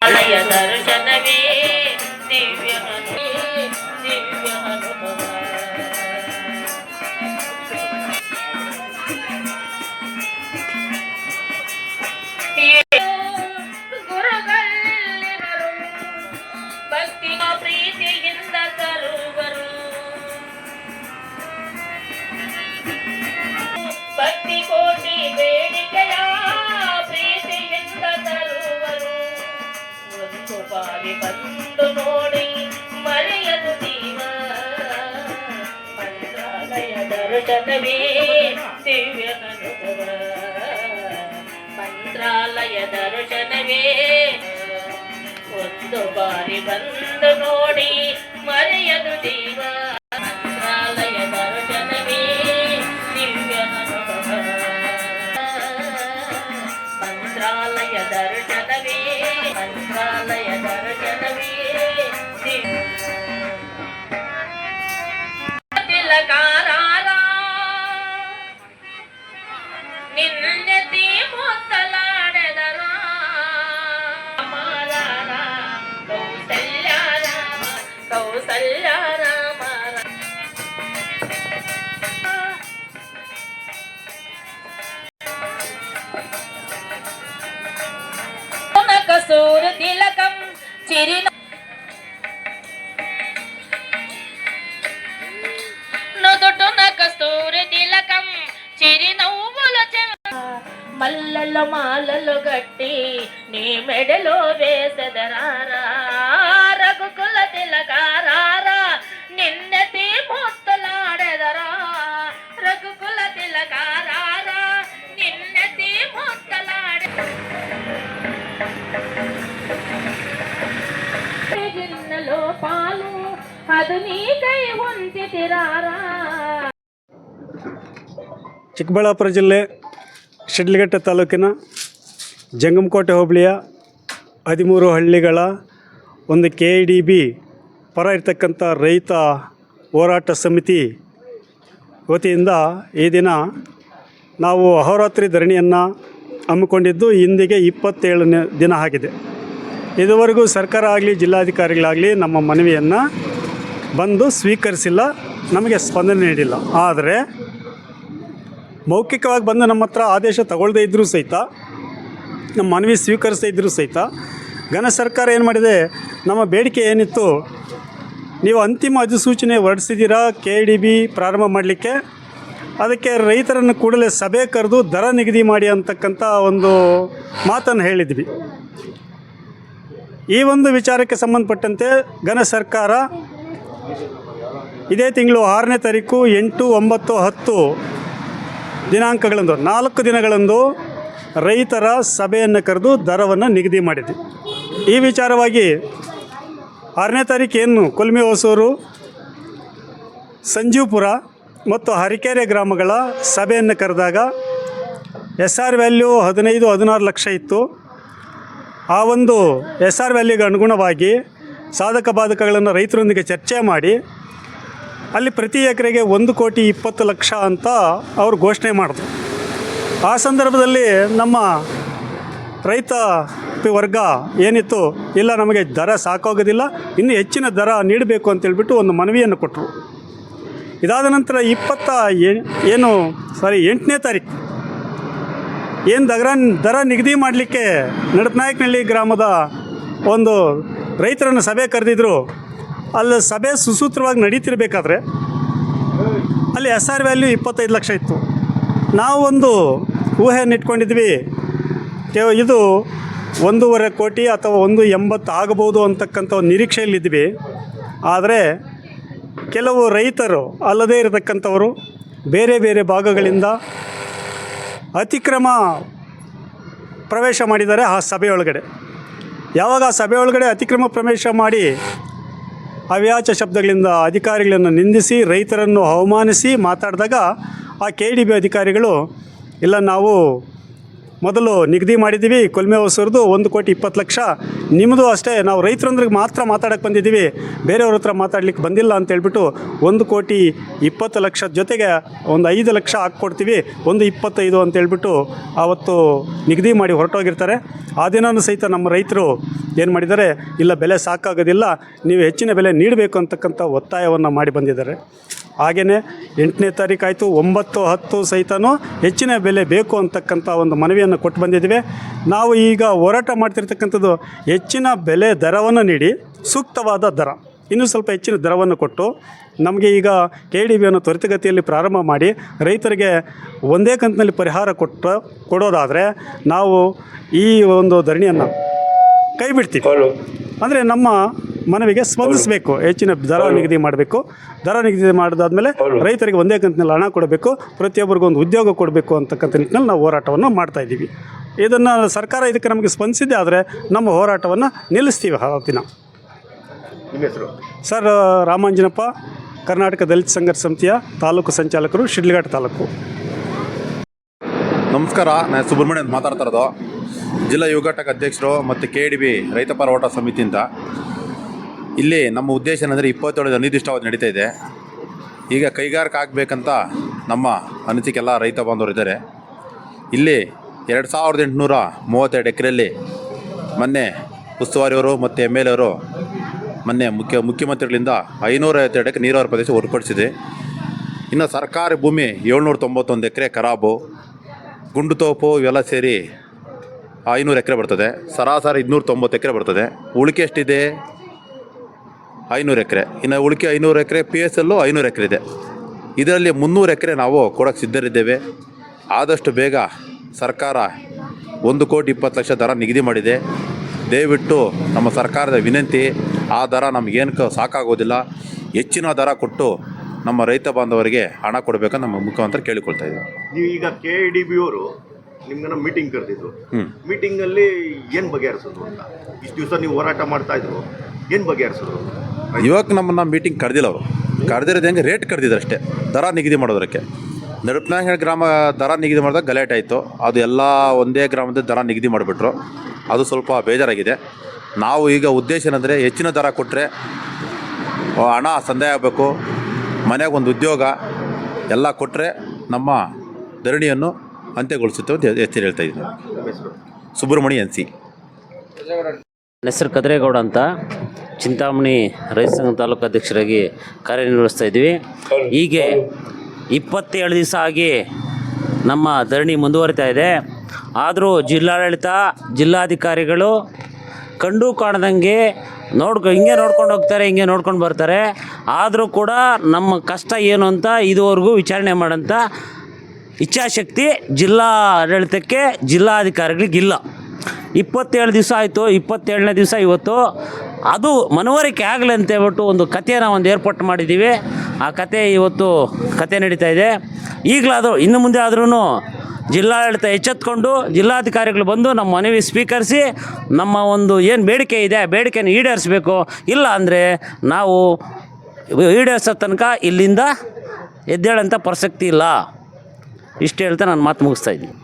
ಆಲಯ ದರ್ಶನವೇ ದಿವ್ಯ ದಿವ್ಯ ಅನುಭವ. ಗುರುಗಳಿವರು ಭಕ್ತಿಯ ಪ್ರೀತಿಯಿಂದ ತರುವರು, ಭಕ್ತಿ ಕೋಟಿ ಬೇಡಿಕೆಯ ಪ್ರೀತಿಯಿಂದ ತರುವರು. ಒಂದು ಬಾರಿ ಬಂದು ನೋಡಿ ಮರೆಯದು ಜೀವ, ಮಂತ್ರಾಲಯ ದರ್ಶನವೇ ದಿವ್ಯ ಅನುಭವ. ಮಂತ್ರಾಲಯ ದರ್ಶನವೇ ಒಂದು ಬಾರಿ ಬಂದು ನೋಡಿ ಮರೆಯದು ಜೀವ, ಮಂತ್ರಾಲಯ ದರ್ಶನವೇ ದಿವ್ಯ ಅನುಭವ. ಮಂತ್ರಾಲಯ ದರ್ಶನವೇ ಮಂತ್ರಾಲಯ ದರ್ಶನವೇ ತಿಲಕಾರಾರ ನಿನ್ನತಿ ಮೊತ್ತಲಾಡೆದರ ಮಾರಾರ ಕೌಸಲ್ಯ ರಾಮ ಕೌಸಲ್ಯ ರಾಮ. కసూర తిలకం చిరిన నుదుటున కస్తూరి తిలకం చిరినవ్వుల మల్లల మాలలు గట్టి నీ మెడలో వేసెదరారా. రఘుకుల తిలకారారా నిన్నెతి మొత్తలాడెదరా. రఘుకుల తిలకారారా నిన్నెతి మొత్తలాడె గిన్నెలో పాలు ಅದು ನೀಕೈ ಹೊಂದಿತಿರಾರಾ. ಚಿಕ್ಕಬಳ್ಳಾಪುರ ಜಿಲ್ಲೆ ಶಿಡ್ಲಘಟ್ಟ ತಾಲೂಕಿನ ಜಂಗಮಕೋಟೆ ಹೋಬಳಿಯ 13 ಹಳ್ಳಿಗಳ ಒಂದು KDB ಪರ ಇರ್ತಕ್ಕಂಥ ರೈತ ಹೋರಾಟ ಸಮಿತಿ ವತಿಯಿಂದ ಈ ದಿನ ನಾವು ಅಹೋರಾತ್ರಿ ಧರಣಿಯನ್ನು ಹಮ್ಮಿಕೊಂಡಿದ್ದು ಇಂದಿಗೆ 27ನೇ ದಿನ ಆಗಿದೆ. ಇದುವರೆಗೂ ಸರ್ಕಾರ ಆಗಲಿ ಜಿಲ್ಲಾಧಿಕಾರಿಗಳಾಗಲಿ ನಮ್ಮ ಮನವಿಯನ್ನು ಬಂದು ಸ್ವೀಕರಿಸಿಲ್ಲ, ನಮಗೆ ಸ್ಪಂದನೆ ನೀಡಿಲ್ಲ. ಆದರೆ ಮೌಖಿಕವಾಗಿ ಬಂದು ನಮ್ಮ ಹತ್ರ ಆದೇಶ ತಗೊಳ್ಳದೇ ಇದ್ದರೂ ಸಹಿತ, ನಮ್ಮ ಮನವಿ ಸ್ವೀಕರಿಸದೇ ಇದ್ದರೂ ಸಹಿತ ಘನ ಸರ್ಕಾರ ಏನು ಮಾಡಿದೆ, ನಮ್ಮ ಬೇಡಿಕೆ ಏನಿತ್ತು, ನೀವು ಅಂತಿಮ ಅಧಿಸೂಚನೆ ಹೊರಡಿಸಿದ್ದೀರಾ KDB ಪ್ರಾರಂಭ ಮಾಡಲಿಕ್ಕೆ, ಅದಕ್ಕೆ ರೈತರನ್ನು ಕೂಡಲೇ ಸಭೆ ಕರೆದು ದರ ನಿಗದಿ ಮಾಡಿ ಅಂತಕ್ಕಂಥ ಒಂದು ಮಾತನ್ನು ಹೇಳಿದ್ವಿ. ಈ ಒಂದು ವಿಚಾರಕ್ಕೆ ಸಂಬಂಧಪಟ್ಟಂತೆ ಘನ ಸರ್ಕಾರ ಇದೇ ತಿಂಗಳು 6ನೇ ತಾರೀಕು 8, 9, 10 ದಿನಾಂಕಗಳಂದು 4 ದಿನಗಳಂದು ರೈತರ ಸಭೆಯನ್ನು ಕರೆದು ದರವನ್ನು ನಿಗದಿ ಮಾಡಿದೆ. ಈ ವಿಚಾರವಾಗಿ 6ನೇ ತಾರೀಕು ಏನು ಕೊಲ್ಮೆ ಹೊಸೂರು, ಸಂಜೀವಪುರ ಮತ್ತು ಹರಿಕೆರೆ ಗ್ರಾಮಗಳ ಸಭೆಯನ್ನು ಕರೆದಾಗ SR ವ್ಯಾಲ್ಯೂ 15-16 ಲಕ್ಷ ಇತ್ತು. ಆ ಒಂದು SR ವ್ಯಾಲ್ಯೂಗೆ ಅನುಗುಣವಾಗಿ ಸಾಧಕ ಬಾಧಕಗಳನ್ನು ರೈತರೊಂದಿಗೆ ಚರ್ಚೆ ಮಾಡಿ ಅಲ್ಲಿ ಪ್ರತಿ ಎಕರೆಗೆ 1,20,00,000 ಅಂತ ಅವರು ಘೋಷಣೆ ಮಾಡಿದ್ರು. ಆ ಸಂದರ್ಭದಲ್ಲಿ ನಮ್ಮ ರೈತ ವರ್ಗ ಏನಿತ್ತು, ಇಲ್ಲ ನಮಗೆ ದರ ಸಾಕಾಗೋದಿಲ್ಲ, ಇನ್ನೂ ಹೆಚ್ಚಿನ ದರ ನೀಡಬೇಕು ಅಂತೇಳ್ಬಿಟ್ಟು ಒಂದು ಮನವಿಯನ್ನು ಕೊಟ್ಟರು. ಇದಾದ ನಂತರ 8ನೇ ತಾರೀಕು ಏನು ದರ ನಿಗದಿ ಮಾಡಲಿಕ್ಕೆ ನಡಪನಾಯಕನಹಳ್ಳಿ ಗ್ರಾಮದ ಒಂದು ರೈತರನ್ನು ಸಭೆ ಕರೆದಿದ್ರು. ಅಲ್ಲಿ ಸಭೆ ಸುಸೂತ್ರವಾಗಿ ನಡೀತಿರ್ಬೇಕಾದ್ರೆ ಅಲ್ಲಿ SR ವ್ಯಾಲ್ಯೂ 25 ಲಕ್ಷ ಇತ್ತು. ನಾವು ಒಂದು ಊಹೆಯನ್ನು ಇಟ್ಕೊಂಡಿದ್ವಿ, ಇದು 1.25 ಕೋಟಿ ಅಥವಾ 1.80 ಆಗಬಹುದು ಅಂತಕ್ಕಂಥ ಒಂದು ನಿರೀಕ್ಷೆಯಲ್ಲಿದ್ವಿ. ಆದರೆ ಕೆಲವು ರೈತರು ಅಲ್ಲದೇ ಇರತಕ್ಕಂಥವರು ಬೇರೆ ಬೇರೆ ಭಾಗಗಳಿಂದ ಅತಿಕ್ರಮ ಪ್ರವೇಶ ಮಾಡಿದ್ದಾರೆ ಆ ಸಭೆಯೊಳಗಡೆ. ಯಾವಾಗ ಆ ಸಭೆಯೊಳಗಡೆ ಅತಿಕ್ರಮ ಪ್ರವೇಶ ಮಾಡಿ ಅವ್ಯಾಚ ಶಬ್ದಗಳಿಂದ ಅಧಿಕಾರಿಗಳನ್ನು ನಿಂದಿಸಿ ರೈತರನ್ನು ಅವಮಾನಿಸಿ ಮಾತಾಡಿದಾಗ ಆ KDB ಅಧಿಕಾರಿಗಳು, ಇಲ್ಲ ನಾವು ಮೊದಲು ನಿಗದಿ ಮಾಡಿದ್ದೀವಿ ಕೊಲ್ಮೆ ಹೊಸೂರ್ದು 1,20,00,000 ನಿಮ್ಮದು ಅಷ್ಟೇ, ನಾವು ರೈತರಂದ್ರಿಗೆ ಮಾತ್ರ ಮಾತಾಡೋಕ್ಕೆ ಬಂದಿದ್ದೀವಿ, ಬೇರೆಯವ್ರ ಹತ್ರ ಮಾತಾಡ್ಲಿಕ್ಕೆ ಬಂದಿಲ್ಲ ಅಂತ ಹೇಳ್ಬಿಟ್ಟು 1,20,00,000 ಜೊತೆಗೆ ಒಂದು 5 ಲಕ್ಷ ಹಾಕ್ಕೊಡ್ತೀವಿ, 1,25,000 ಅಂತ ಹೇಳ್ಬಿಟ್ಟು ಆವತ್ತು ನಿಗದಿ ಮಾಡಿ ಹೊರಟೋಗಿರ್ತಾರೆ. ಆ ದಿನವೂ ಸಹಿತ ನಮ್ಮ ರೈತರು ಏನು ಮಾಡಿದ್ದಾರೆ, ಇಲ್ಲ ಬೆಲೆ ಸಾಕಾಗೋದಿಲ್ಲ, ನೀವು ಹೆಚ್ಚಿನ ಬೆಲೆ ನೀಡಬೇಕು ಅಂತಕ್ಕಂಥ ಒತ್ತಾಯವನ್ನು ಮಾಡಿ ಬಂದಿದ್ದಾರೆ. ಹಾಗೆಯೇ 8ನೇ ತಾರೀಕು ಆಯಿತು, 9, 10 ಸಹಿತನೂ ಹೆಚ್ಚಿನ ಬೆಲೆ ಬೇಕು ಅಂತಕ್ಕಂಥ ಒಂದು ಮನವಿಯನ್ನು ಕೊಟ್ಟು ಬಂದಿದ್ದೀವಿ. ನಾವು ಈಗ ಹೋರಾಟ ಮಾಡ್ತಿರ್ತಕ್ಕಂಥದ್ದು ಹೆಚ್ಚಿನ ಬೆಲೆ ದರವನ್ನು ನೀಡಿ ಸೂಕ್ತವಾದ ದರ, ಇನ್ನೂ ಸ್ವಲ್ಪ ಹೆಚ್ಚಿನ ದರವನ್ನು ಕೊಟ್ಟು ನಮಗೆ ಈಗ KDBಯನ್ನು ತ್ವರಿತಗತಿಯಲ್ಲಿ ಪ್ರಾರಂಭ ಮಾಡಿ ರೈತರಿಗೆ ಒಂದೇ ಕಂತಿನಲ್ಲಿ ಪರಿಹಾರ ಕೊಡೋದಾದರೆ ನಾವು ಈ ಒಂದು ಧರಣಿಯನ್ನು ಕೈ ಬಿಡ್ತೀವಿ. ಅಂದರೆ ನಮ್ಮ ಮನವಿಗೆ ಸ್ಪಂದಿಸಬೇಕು, ಹೆಚ್ಚಿನ ದರ ನಿಗದಿ ಮಾಡಬೇಕು. ದರ ನಿಗದಿ ಮಾಡಿದಾದ್ಮೇಲೆ ರೈತರಿಗೆ ಒಂದೇ ಕಂತಿನಲ್ಲಿ ಹಣ ಕೊಡಬೇಕು, ಪ್ರತಿಯೊಬ್ಬರಿಗೂ ಒಂದು ಉದ್ಯೋಗ ಕೊಡಬೇಕು ಅಂತಕ್ಕಂಥ ನಿಟ್ಟಿನಲ್ಲಿ ನಾವು ಹೋರಾಟವನ್ನು ಮಾಡ್ತಾಯಿದ್ದೀವಿ. ಇದನ್ನು ಸರ್ಕಾರ ಇದಕ್ಕೆ ನಮಗೆ ಸ್ಪಂದಿಸಿದ್ದೆ ಆದರೆ ನಮ್ಮ ಹೋರಾಟವನ್ನು ನಿಲ್ಲಿಸ್ತೀವಿ ಆ ದಿನ. ನಿಮ್ಮ ಹೆಸರು? ಸರ್ ರಾಮಾಂಜನಪ್ಪ, ಕರ್ನಾಟಕ ದಲಿತ ಸಂಘರ್ಷ ಸಮಿತಿಯ ತಾಲೂಕು ಸಂಚಾಲಕರು, ಶಿಡ್ಲಘಾಟ ತಾಲೂಕು. ನಮಸ್ಕಾರ, ನಾನು ಸುಬ್ರಹ್ಮಣ್ಯ ಅಂತ ಮಾತಾಡ್ತಾ ಇರೋದು. ಜಿಲ್ಲಾ ಯುವ ಘಟಕ ಅಧ್ಯಕ್ಷರು ಮತ್ತು KDB ರೈತ ಪರ ಹೋರಾಟ ಸಮಿತಿಯಿಂದ. ಇಲ್ಲಿ ನಮ್ಮ ಉದ್ದೇಶ ಏನಂದರೆ 27 ಅನಿರ್ದಿಷ್ಟಾವಧಿ ನಡೀತಾ ಇದೆ. ಈಗ ಕೈಗಾರಿಕೆ ಆಗಬೇಕಂತ ನಮ್ಮ ಅನಿಸಿಕೆಲ್ಲ ರೈತ ಬಾಂಧವರು ಇದ್ದಾರೆ. ಇಲ್ಲಿ 2,832 ಎಕರೆಯಲ್ಲಿ ಮೊನ್ನೆ ಉಸ್ತುವಾರಿಯವರು ಮತ್ತು MLA ಅವರು ಮೊನ್ನೆ ಮುಖ್ಯಮಂತ್ರಿಗಳಿಂದ 552 ಎಕರೆ ನೀರಾವರಿ ಪ್ರದೇಶ ಹೊರಪಡಿಸಿದೆ. ಇನ್ನು ಸರ್ಕಾರಿ ಭೂಮಿ 791 ಎಕರೆ ಖರಾಬು, ಗುಂಡುತೋಪು ಇವೆಲ್ಲ ಸೇರಿ 500 ಎಕರೆ ಬರ್ತದೆ. ಸರಾಸರಿ 290 ಎಕರೆ ಬರ್ತದೆ. ಉಳಿಕೆ ಎಷ್ಟಿದೆ? 500 ಎಕರೆ. ಇನ್ನು ಉಳಿಕೆ 500 ಎಕರೆ PSL 500 ಎಕರೆ ಇದೆ. ಇದರಲ್ಲಿ 300 ಎಕರೆ ನಾವು ಕೊಡೋಕ್ಕೆ ಸಿದ್ಧರಿದ್ದೇವೆ. ಆದಷ್ಟು ಬೇಗ ಸರ್ಕಾರ 1,20,00,000 ದರ ನಿಗದಿ ಮಾಡಿದೆ. ದಯವಿಟ್ಟು ನಮ್ಮ ಸರ್ಕಾರದ ವಿನಂತಿ, ಆ ದರ ನಮಗೇನು ಸಾಕಾಗೋದಿಲ್ಲ, ಹೆಚ್ಚಿನ ದರ ಕೊಟ್ಟು ನಮ್ಮ ರೈತ ಬಾಂಧವರಿಗೆ ಹಣ ಕೊಡಬೇಕಂತ ನಮ್ಮ ಮುಖಾಂತರ ಕೇಳಿಕೊಳ್ತಾ ಇದ್ದೀವಿ. ನೀವು ಈಗ KDB ಅವರು ನಿಮ್ಗೆ ಮೀಟಿಂಗ್ ಕರೆದಿದ್ರು, ಮೀಟಿಂಗಲ್ಲಿ ಏನು ಬಗೆಹರಿಸೋದು ಅಂತ ಇಷ್ಟು ದಿವಸ ನೀವು ಹೋರಾಟ ಮಾಡ್ತಾ ಇದ್ರು, ಏನು ಬಗೆಹರಿಸೋದು? ಇವಾಗ ನಮ್ಮನ್ನು ಮೀಟಿಂಗ್ ಕರೆದಿಲ್ಲ. ಅವರು ಕರೆದಿರೋದು ಹೆಂಗೆ ರೇಟ್ ಕರೆದಿದ್ರು ಅಷ್ಟೇ, ದರ ನಿಗದಿ ಮಾಡೋದಕ್ಕೆ. ನಡುಪನಾಗ ಗ್ರಾಮ ದರ ನಿಗದಿ ಮಾಡಿದಾಗ ಗಲಾಟೆ ಆಯಿತು. ಅದು ಎಲ್ಲ ಒಂದೇ ಗ್ರಾಮದ ದರ ನಿಗದಿ ಮಾಡಿಬಿಟ್ರು. ಅದು ಸ್ವಲ್ಪ ಬೇಜಾರಾಗಿದೆ. ನಾವು ಈಗ ಉದ್ದೇಶ ಏನಂದರೆ ಹೆಚ್ಚಿನ ದರ ಕೊಟ್ಟರೆ ಹಣ ಸಂದಾಯ ಆಗಬೇಕು, ಮನೆಗೆ ಒಂದು ಉದ್ಯೋಗ ಎಲ್ಲ ಕೊಟ್ಟರೆ ನಮ್ಮ ಧರಣಿಯನ್ನು ಅಂತ್ಯಗೊಳಿಸುತ್ತೇವೆ ಅಂತ ಎಚ್ಚರಿ ಹೇಳ್ತಾ ಇದ್ದೀನಿ. ಸುಬ್ರಹ್ಮಣ್ಯ NC. ನನ್ನ ಹೆಸರು ಕದ್ರೇಗೌಡ ಅಂತ, ಚಿಂತಾಮಣಿ ರೈತ ಸಂಘ ತಾಲೂಕು ಅಧ್ಯಕ್ಷರಾಗಿ ಕಾರ್ಯನಿರ್ವಹಿಸ್ತಾ ಇದ್ದೀವಿ. ಹೀಗೆ 27 ದಿವಸ ಆಗಿ ನಮ್ಮ ಧರಣಿ ಮುಂದುವರಿತಾ ಇದೆ. ಆದರೂ ಜಿಲ್ಲಾಡಳಿತ, ಜಿಲ್ಲಾಧಿಕಾರಿಗಳು ಕಂಡು ಕಾಣದಂಗೆ ಹಿಂಗೆ ನೋಡ್ಕೊಂಡು ಹೋಗ್ತಾರೆ, ಹಿಂಗೆ ನೋಡ್ಕೊಂಡು ಬರ್ತಾರೆ. ಆದರೂ ಕೂಡ ನಮ್ಮ ಕಷ್ಟ ಏನು ಅಂತ ಇದುವರೆಗೂ ವಿಚಾರಣೆ ಮಾಡೋಂಥ ಇಚ್ಛಾಶಕ್ತಿ ಜಿಲ್ಲಾಡಳಿತಕ್ಕೆ, ಜಿಲ್ಲಾಧಿಕಾರಿಗಳಿಗಿಲ್ಲ. 27 ದಿವಸ ಆಯಿತು. 27ನೇ ದಿವಸ ಇವತ್ತು ಅದು ಮನವರಿಕೆ ಆಗಲಿ ಅಂತ ಹೇಳ್ಬಿಟ್ಟು ಒಂದು ಕಥೆನ ಏರ್ಪಾಟ್ ಮಾಡಿದ್ದೀವಿ. ಆ ಕತೆ ಇವತ್ತು ಕತೆ ನಡೀತಾ ಇದೆ. ಈಗಲಾದರೂ ಇನ್ನು ಮುಂದೆ ಆದ್ರೂ ಜಿಲ್ಲಾಡಳಿತ ಎಚ್ಚೆತ್ಕೊಂಡು ಜಿಲ್ಲಾಧಿಕಾರಿಗಳು ಬಂದು ನಮ್ಮ ಮನವಿ ಸ್ವೀಕರಿಸಿ ನಮ್ಮ ಒಂದು ಏನು ಬೇಡಿಕೆ ಇದೆ ಬೇಡಿಕೆಯನ್ನು ಈಡೇರಿಸಬೇಕು. ಇಲ್ಲ ಅಂದರೆ ನಾವು ಈಡೇರಿಸೋ ತನಕ ಇಲ್ಲಿಂದ ಎದ್ದೇಳೋಂಥ ಪ್ರಸಕ್ತಿ ಇಲ್ಲ. ಇಷ್ಟು ಹೇಳ್ತಾ ನಾನು ಮಾತು ಮುಗಿಸ್ತಾ ಇದ್ದೀನಿ.